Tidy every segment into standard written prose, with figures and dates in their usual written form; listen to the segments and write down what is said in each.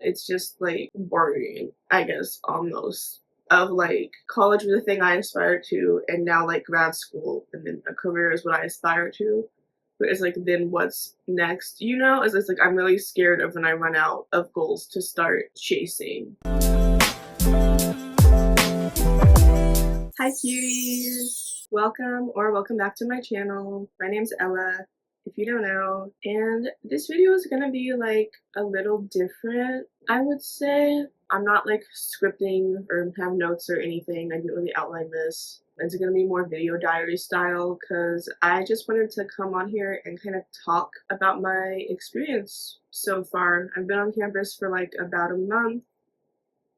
It's just like worrying, I guess, almost. Of like college was the thing I aspired to, and now like grad school and then a career is what I aspire to. But it's like then what's next, you know? It's like I'm really scared of when I run out of goals to start chasing. Hi cuties! Welcome back to my channel. My name's Ella, if you don't know, and this video is gonna be like a little different, I would say. I'm not like scripting or have notes or anything. I didn't really outline this. It's gonna be more video diary style because I just wanted to come on here and kind of talk about my experience so far. I've been on campus for like about a month,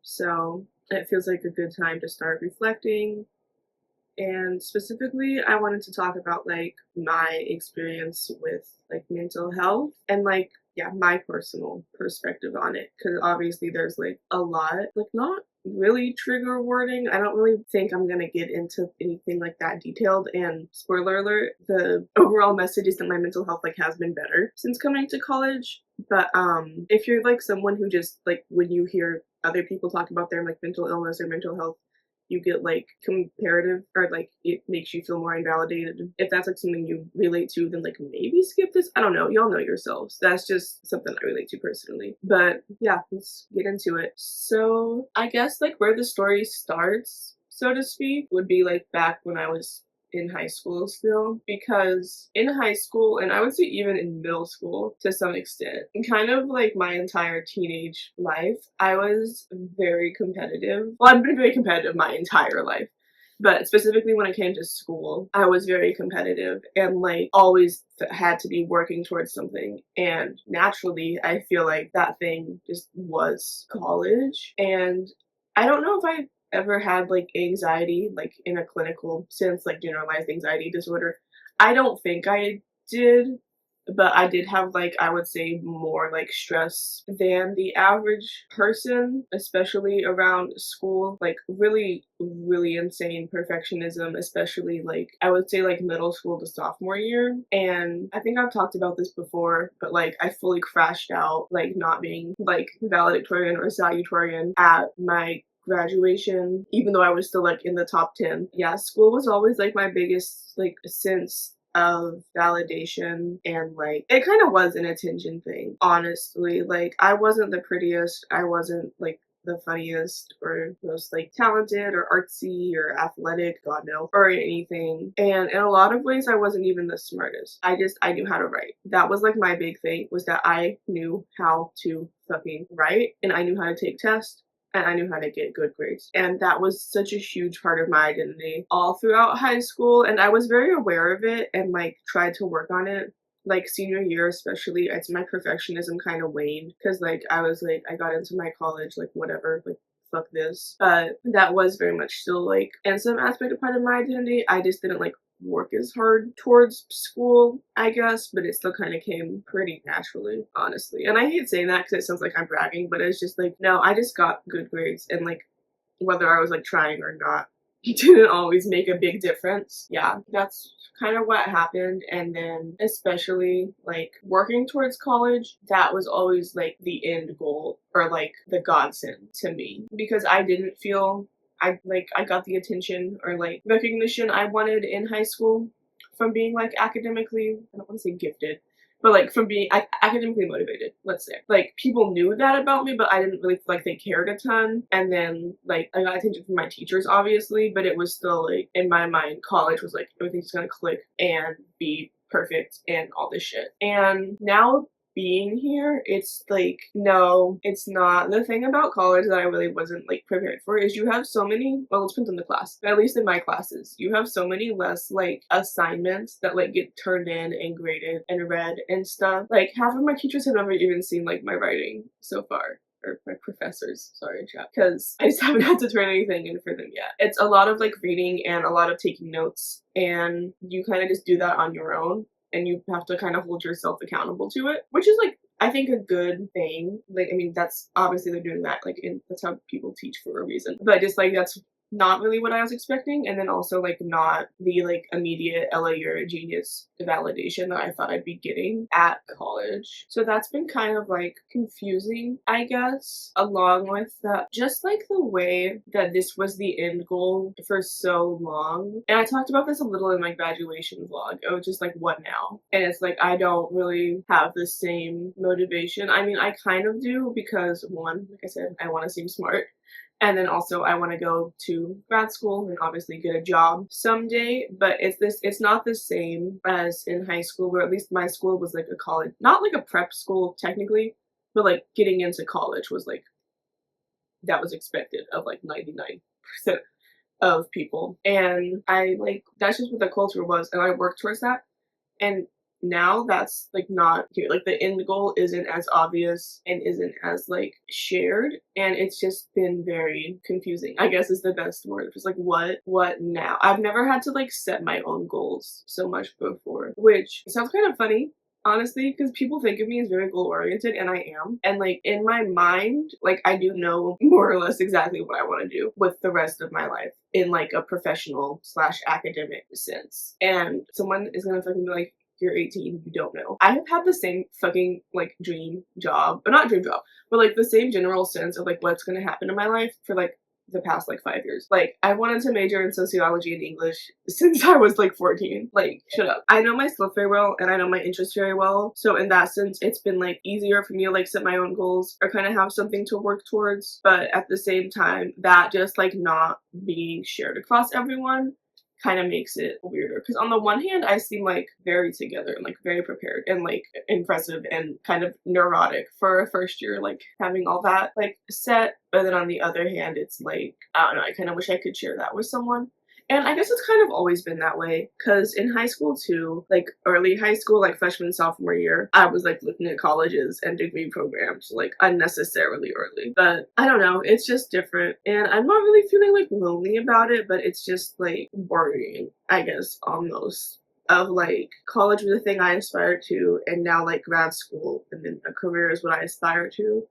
so it feels like a good time to start reflecting. And specifically, I wanted to talk about like my experience with like mental health and like, yeah, my personal perspective on it. Because obviously, there's like a lot, like, not really trigger warning. I don't really think I'm gonna get into anything like that detailed. And spoiler alert, the overall message is that my mental health like has been better since coming to college. But if you're like someone who just like when you hear other people talk about their like mental illness or mental health, you get like comparative, or like it makes you feel more invalidated. If that's like something you relate to, then like maybe skip this. I don't know, y'all know yourselves. That's just something I relate to personally. But yeah, let's get into it. So I guess like where the story starts, so to speak, would be like back when I was in high school still, because in high school, and I would say even in middle school to some extent, and kind of like my entire teenage life, I was very competitive. Well, I've been very competitive my entire life, but specifically when it came to school, I was very competitive and like always had to be working towards something. And naturally, I feel like that thing just was college. And I don't know if I ever had like anxiety, like in a clinical sense, like generalized anxiety disorder. I don't think I did, but I did have like, I would say, more like stress than the average person, especially around school. Like really, really insane perfectionism, especially like I would say like middle school to sophomore year. And I think I've talked about this before, but like I fully crashed out, like not being like valedictorian or salutatorian at my graduation, even though I was still like in the top 10. Yeah, school was always like my biggest like sense of validation, and like it kind of was an attention thing, honestly. Like I wasn't the prettiest, I wasn't like the funniest or most like talented or artsy or athletic, god no, or anything. And in a lot of ways I wasn't even the smartest. I knew how to write. That was like my big thing, was that I knew how to fucking write, and I knew how to take tests, and I knew how to get good grades. And that was such a huge part of my identity all throughout high school. And I was very aware of it and like tried to work on it. Like senior year especially, it's my perfectionism kind of waned, because like I was like, I got into my college, like whatever, like fuck this. But that was very much still like in some aspect a part of my identity. I just didn't like work as hard towards school, I guess, but it still kind of came pretty naturally, honestly. And I hate saying that because it sounds like I'm bragging, but it's just like, no, I just got good grades, and like whether I was like trying or not, it didn't always make a big difference. Yeah, that's kind of what happened. And then especially like working towards college, that was always like the end goal, or like the godsend to me, because I didn't feel I got the attention or like recognition I wanted in high school from being like academically, I don't want to say gifted, but like from being academically motivated, let's say. Like people knew that about me, but I didn't really feel like they cared a ton. And then like I got attention from my teachers obviously, but it was still like in my mind college was like everything's gonna click and be perfect and all this shit. And now being here, it's like, no, it's not. The thing about college that I really wasn't like prepared for is you have so many, well, it depends on the class, but at least in my classes, you have so many less like assignments that like get turned in and graded and read and stuff. Like half of my teachers have never even seen like my writing so far, or my professors, sorry, chat, because I just haven't had to turn anything in for them yet. It's a lot of like reading and a lot of taking notes, and you kind of just do that on your own, and you have to kind of hold yourself accountable to it, which is like, I think, a good thing. Like, I mean, that's obviously they're doing that, like, that's how people teach for a reason. But just like, that's not really what I was expecting, and then also like not the like immediate Ella, you're a genius validation that I thought I'd be getting at college. So that's been kind of like confusing, I guess, along with that, just like the way that this was the end goal for so long. And I talked about this a little in my graduation vlog. It was just like, what now? And it's like, I don't really have the same motivation. I mean, I kind of do because one, like I said, I want to seem smart. And then also I want to go to grad school and obviously get a job someday, but it's not the same as in high school, where at least my school was like a college, not like a prep school technically, but like getting into college was like, that was expected of like 99% of people. And I like, that's just what the culture was, and I worked towards that. And now that's like not here. Like the end goal isn't as obvious and isn't as like shared, and it's just been very confusing, I guess is the best word. It's like, what now? I've never had to like set my own goals so much before, which sounds kind of funny, honestly, because people think of me as very goal oriented, and I am. And like in my mind, like I do know more or less exactly what I want to do with the rest of my life in like a professional slash academic sense. And someone is gonna fucking be like, you're 18, you don't know. I have had the same fucking like dream job, or not dream job, but like the same general sense of like what's gonna happen in my life for like the past like 5 years. Like I wanted to major in sociology and English since I was like 14. Like shut up. I know my stuff very well and I know my interests very well. So in that sense, it's been like easier for me to like set my own goals or kind of have something to work towards. But at the same time, that just like not being shared across everyone kind of makes it weirder, because on the one hand I seem like very together and like very prepared and like impressive and kind of neurotic for a first year, like having all that like set, but then on the other hand it's like, I don't know, I kind of wish I could share that with someone. And I guess it's kind of always been that way, because in high school too, like early high school, like freshman, sophomore year, I was like looking at colleges and degree programs like unnecessarily early. But I don't know, it's just different. And I'm not really feeling like lonely about it, but it's just like worrying, I guess, almost. Of like college was the thing I aspired to, and now like grad school and then a career is what I aspire to.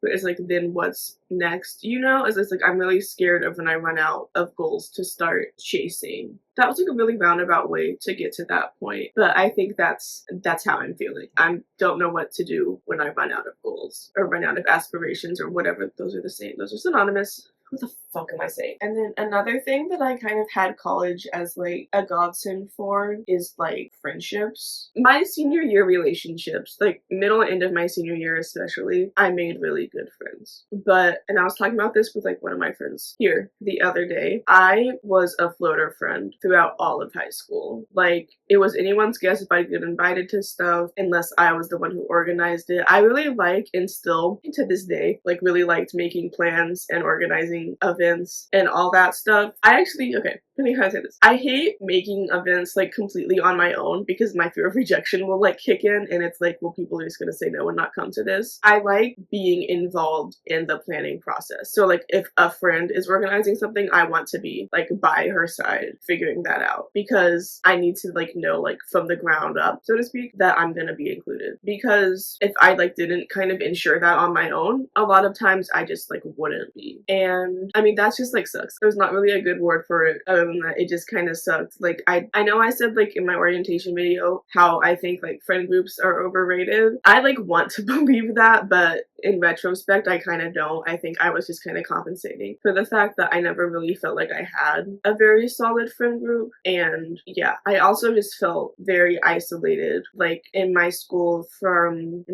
But it's like, then what's next? You know, it's like I'm really scared of when I run out of goals to start chasing. That was like a really roundabout way to get to that point, but I think that's how I'm feeling. I don't know what to do when I run out of goals or run out of aspirations or whatever. Those are the same. Those are synonymous. What the fuck am I saying? And then another thing that I kind of had college as like a godsend for is like friendships. My senior year relationships, like middle and end of my senior year especially, I made really good friends. But, and I was talking about this with like one of my friends here the other day, I was a floater friend throughout all of high school. Like it was anyone's guess if I get invited to stuff unless I was the one who organized it. I really like, and still to this day, like really liked making plans and organizing events and all that stuff. I actually, okay, let me how to say this. I hate making events like completely on my own because my fear of rejection will like kick in, and it's like, well, people are just gonna say no and not come to this. I like being involved in the planning process. So like if a friend is organizing something, I want to be like by her side figuring that out, because I need to like know like from the ground up, so to speak, that I'm gonna be included. Because if I like didn't kind of ensure that on my own, a lot of times I just like wouldn't be. And I mean, that's just like sucks. There's not really a good word for it other than that. It just kind of sucks. Like I know I said like in my orientation video how I think like friend groups are overrated. I like want to believe that, but in retrospect I kind of don't. I think I was just kind of compensating for the fact that I never really felt like I had a very solid friend group. And yeah, I also just felt very isolated like in my high school from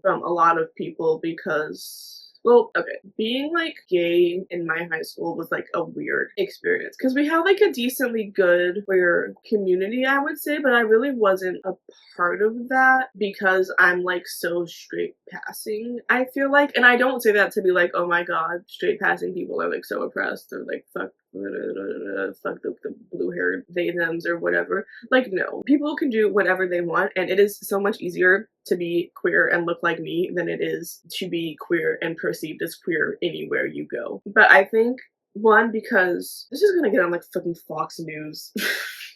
a lot of people, because, well, okay, being like gay in my high school was like a weird experience because we had like a decently good queer community, I would say, but I really wasn't a part of that because I'm like so straight passing, I feel like. And I don't say that to be like, oh my god, straight passing people are like so oppressed or like fuck the blue-haired they thems or whatever. Like, no, people can do whatever they want, and it is so much easier to be queer and look like me than it is to be queer and perceived as queer anywhere you go. But I think, one, because this is gonna get on like fucking Fox News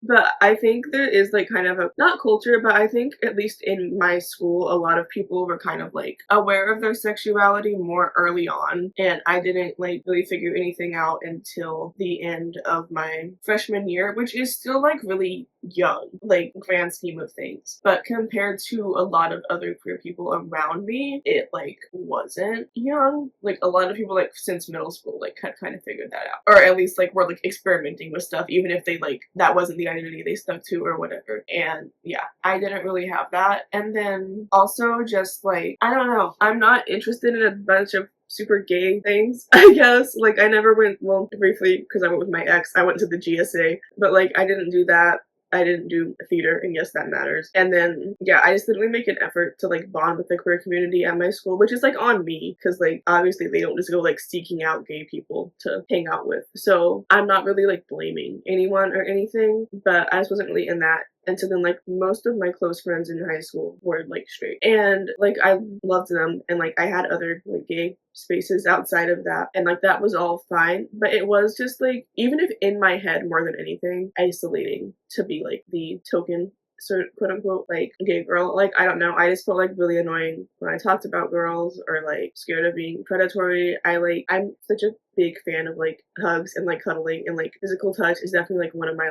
But I think there is like kind of a, not culture, but I think at least in my school, a lot of people were kind of like aware of their sexuality more early on. And I didn't like really figure anything out until the end of my freshman year, which is still like really young, like grand scheme of things. But compared to a lot of other queer people around me, it like wasn't young. Like a lot of people like since middle school like had kind of figured that out. Or at least like were like experimenting with stuff, even if they like that wasn't the identity they stuck to or whatever. And yeah, I didn't really have that. And then also just like, I don't know, I'm not interested in a bunch of super gay things, I guess. Like I never went, well, briefly because I went with my ex, I went to the GSA, but like I didn't do that. I didn't do theater, and yes, that matters. And then, yeah, I just didn't really make an effort to like bond with the queer community at my school, which is like on me, because like obviously they don't just go like seeking out gay people to hang out with. So I'm not really like blaming anyone or anything, but I just wasn't really in that. And so then like most of my close friends in high school were like straight. And like I loved them, and like I had other like gay spaces outside of that, and like that was all fine. But it was just like, even if in my head more than anything, isolating to be like the token sort of quote unquote like gay girl. Like I don't know, I just felt like really annoying when I talked about girls, or like scared of being predatory. I'm such a big fan of like hugs and like cuddling, and like physical touch is definitely like one of my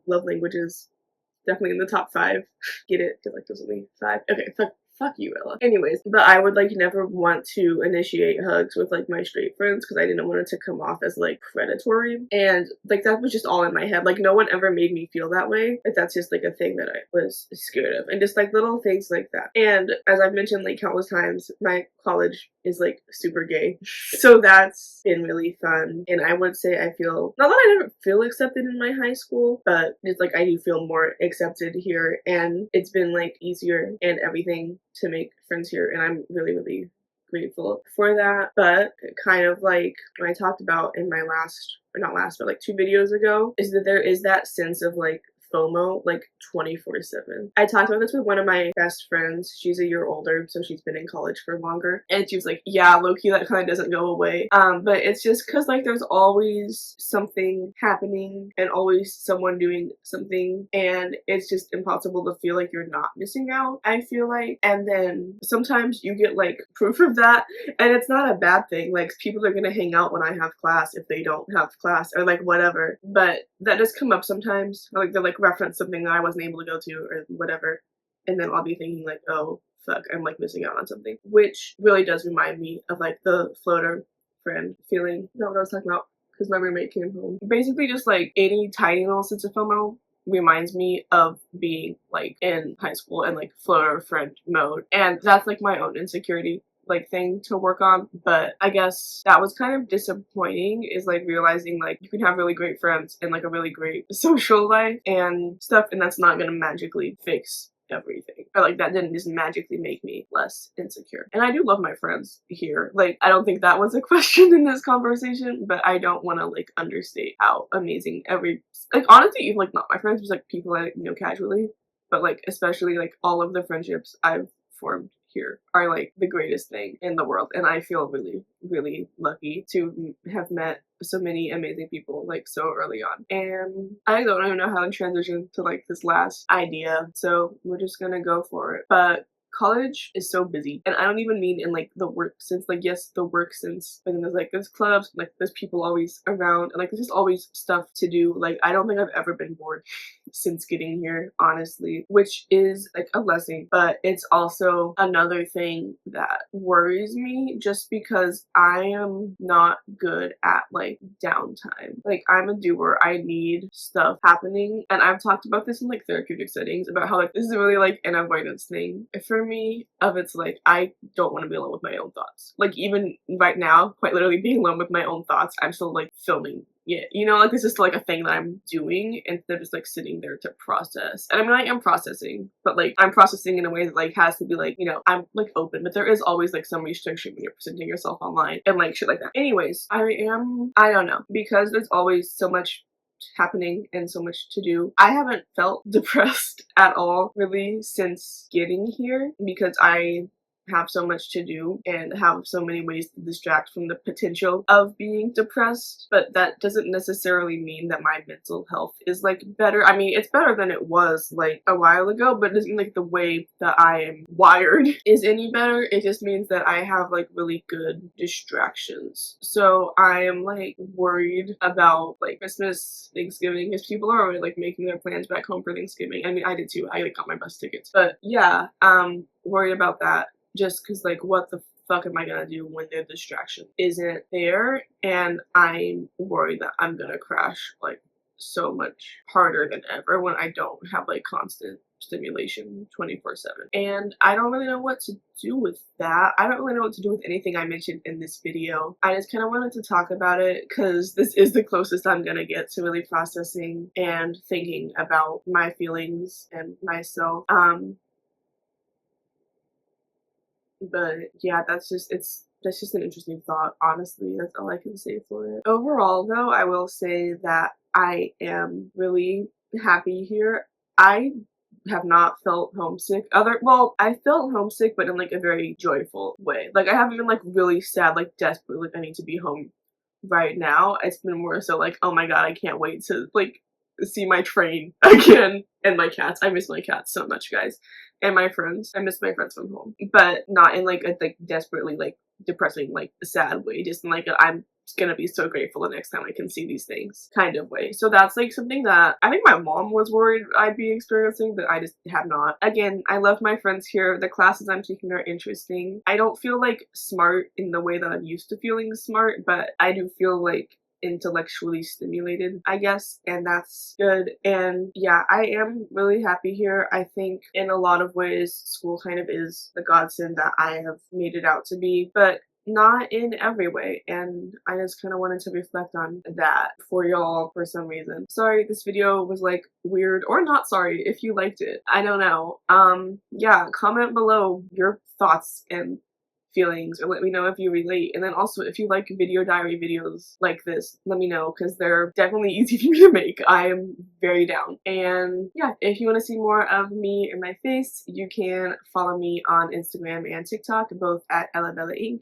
love languages. Definitely in the top 5. Get it? Because like there's only 5. Okay, fuck you, Ella. Anyways, but I would like never want to initiate hugs with like my straight friends because I didn't want it to come off as like predatory. And like that was just all in my head. Like no one ever made me feel that way. Like that's just like a thing that I was scared of. And just like little things like that. And as I've mentioned like countless times, my college is like super gay. So that's been really fun. And I would say I feel, not that I didn't feel accepted in my high school, but it's like I do feel more accepted here, and it's been like easier and everything to make friends here, and I'm really, really grateful for that. But kind of like what I talked about in my last, or not last, but like 2 videos ago, is that there is that sense of like FOMO like 24/7. I talked about this with one of my best friends. She's a year older, so she's been in college for longer, and she was like, yeah, low-key that kind of doesn't go away. But it's just because like there's always something happening and always someone doing something, and it's just impossible to feel like you're not missing out, I feel like. And then sometimes you get like proof of that, and it's not a bad thing. Like people are gonna hang out when I have class if they don't have class, or like whatever. But that does come up sometimes. Like they'll like reference something that I wasn't able to go to or whatever, and then I'll be thinking like, oh fuck, I'm like missing out on something, which really does remind me of like the floater friend feeling. Not what I was talking about, because my roommate came home. Basically just like any tiny little sense of FOMO reminds me of being like in high school and like floater friend mode, and that's like my own insecurity like thing to work on. But I guess that was kind of disappointing, is like realizing like you can have really great friends and like a really great social life and stuff, and that's not gonna magically fix everything, or like that didn't just magically make me less insecure. And I do love my friends here. Like I don't think that was a question in this conversation, but I don't want to like understate how amazing every, like honestly even like not my friends, just like people I know casually, but like especially like all of the friendships I've formed here are like the greatest thing in the world, and I feel really, really lucky to have met so many amazing people like so early on. And I don't even know how to transition to like this last idea, so we're just gonna go for it. But college is so busy, and I don't even mean in like the work sense, like yes, the work sense, but then there's clubs, like there's people always around, and like there's just always stuff to do. Like I don't think I've ever been bored since getting here, honestly, which is like a blessing, but it's also another thing that worries me, just because I am not good at like downtime. Like I'm a doer, I need stuff happening, and I've talked about this in like therapeutic settings about how like this is really like an avoidance thing for me, of it's like I don't want to be alone with my own thoughts. Like even right now, quite literally being alone with my own thoughts, I'm still like filming. Yeah, you know, like it's just like a thing that I'm doing instead of just like sitting there to process. And I mean, I am processing, but like I'm processing in a way that like has to be like, you know, I'm like open, but there is always like some restriction when you're presenting yourself online and like shit like that. Anyways, I don't know, because there's always so much happening and so much to do. I haven't felt depressed at all really since getting here, because I have so much to do and have so many ways to distract from the potential of being depressed, but that doesn't necessarily mean that my mental health is like better. I mean, it's better than it was like a while ago, but it doesn't mean like the way that I am wired is any better. It just means that I have like really good distractions. So I am like worried about like Christmas, Thanksgiving, because people are already like making their plans back home for Thanksgiving. I mean, I did too. I like got my bus tickets, but yeah, worried about that just because like what the fuck am I gonna do when the distraction isn't there, and I'm worried that I'm gonna crash like so much harder than ever when I don't have like constant stimulation 24/7. And I don't really know what to do with that. I don't really know what to do with anything I mentioned in this video. I just kind of wanted to talk about it because this is the closest I'm gonna get to really processing and thinking about my feelings and myself. But yeah, that's just an interesting thought, honestly. That's all I can say for it. Overall though, I will say that I am really happy here. I have not felt homesick. Well, I felt homesick, but in like a very joyful way. Like I haven't been like really sad, like desperately like I need to be home right now. It's been more so like, oh my god, I can't wait to like see my train again and my cats. I miss my cats so much, guys. And my friends. I miss my friends from home. But not in like a like desperately like depressing, like sad way. Just in like I'm gonna be so grateful the next time I can see these things kind of way. So that's like something that I think my mom was worried I'd be experiencing, but I just have not. Again, I love my friends here. The classes I'm taking are interesting. I don't feel like smart in the way that I'm used to feeling smart, but I do feel like intellectually stimulated, I guess, and that's good. And yeah, I am really happy here. I think in a lot of ways school kind of is the godsend that I have made it out to be, but not in every way, and I just kind of wanted to reflect on that for y'all for some reason. Sorry this video was like weird, or not sorry if you liked it. I don't know. Yeah, comment below your thoughts and feelings, or let me know if you relate. And then also if you like video diary videos like this, let me know because they're definitely easy for me to make. I am very down. And yeah, if you want to see more of me and my face, you can follow me on Instagram and TikTok, both at Ellabella Inc.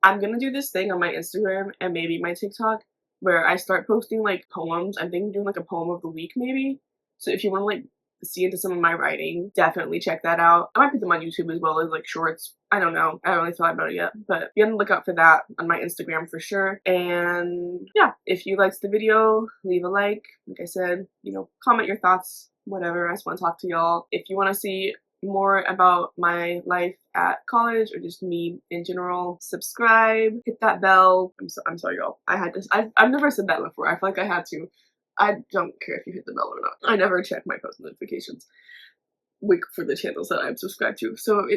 I'm gonna do this thing on my Instagram and maybe my TikTok where I start posting like poems. I'm thinking doing like a poem of the week maybe. So if you want to like see into some of my writing, definitely check that out. I might put them on YouTube as well as like shorts. I don't know. I haven't really thought about it yet, but be on the lookout for that on my Instagram for sure. And yeah, if you liked the video, leave a like. Like I said, you know, comment your thoughts, whatever. I just want to talk to y'all. If you want to see more about my life at college or just me in general, subscribe, hit that bell. I'm sorry y'all. I've never said that before. I feel like I had to. I don't care if you hit the bell or not. I never check my post notifications for the channels that I'm subscribed to. So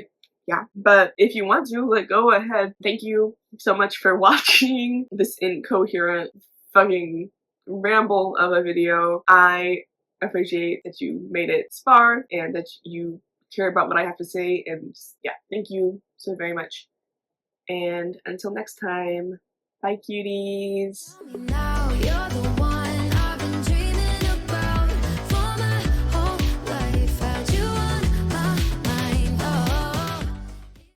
yeah, but if you want to, like, go ahead. Thank you so much for watching this incoherent fucking ramble of a video. I appreciate that you made it this far and that you care about what I have to say, and yeah, thank you so very much. And until next time, bye cuties.